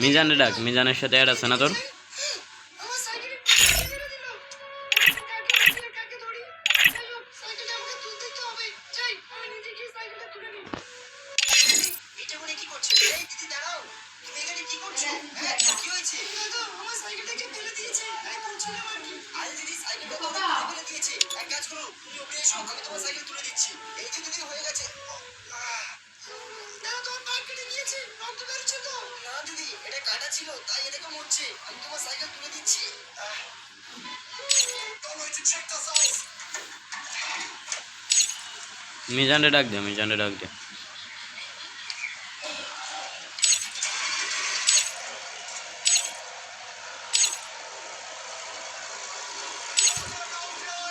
মিজানের ডাক, মিজানের সাথে অ্যাড আছে না তোর? মিজানে ডাক দে, মিজানে ডাক দে।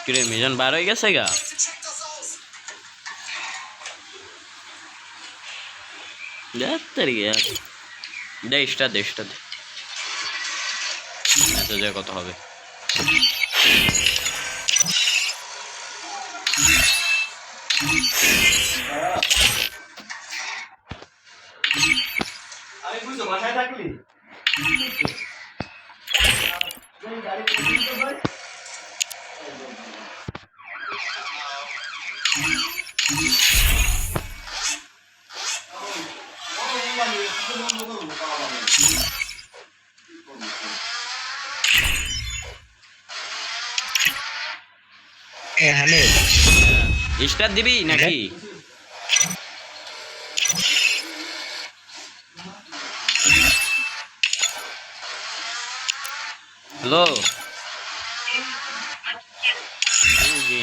কিরে মিজান বার হয়ে গেছে গা? দে স্টার দে, স্টার দে, এত যায় কত হবে? বাসায় থাকলি স্টার দিবি নাকি? হ্যালো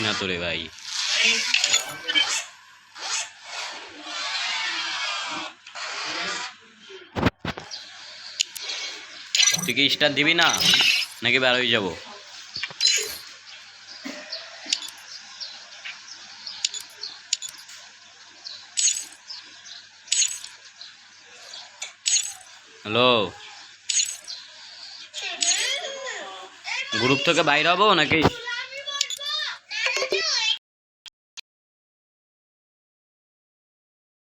না তোরে ভাই, তুই কি স্টার দিবি না নাকি বার হয়ে যাবো? হ্যালো, গ্রুপ থেকে বাইরে হবো নাকি?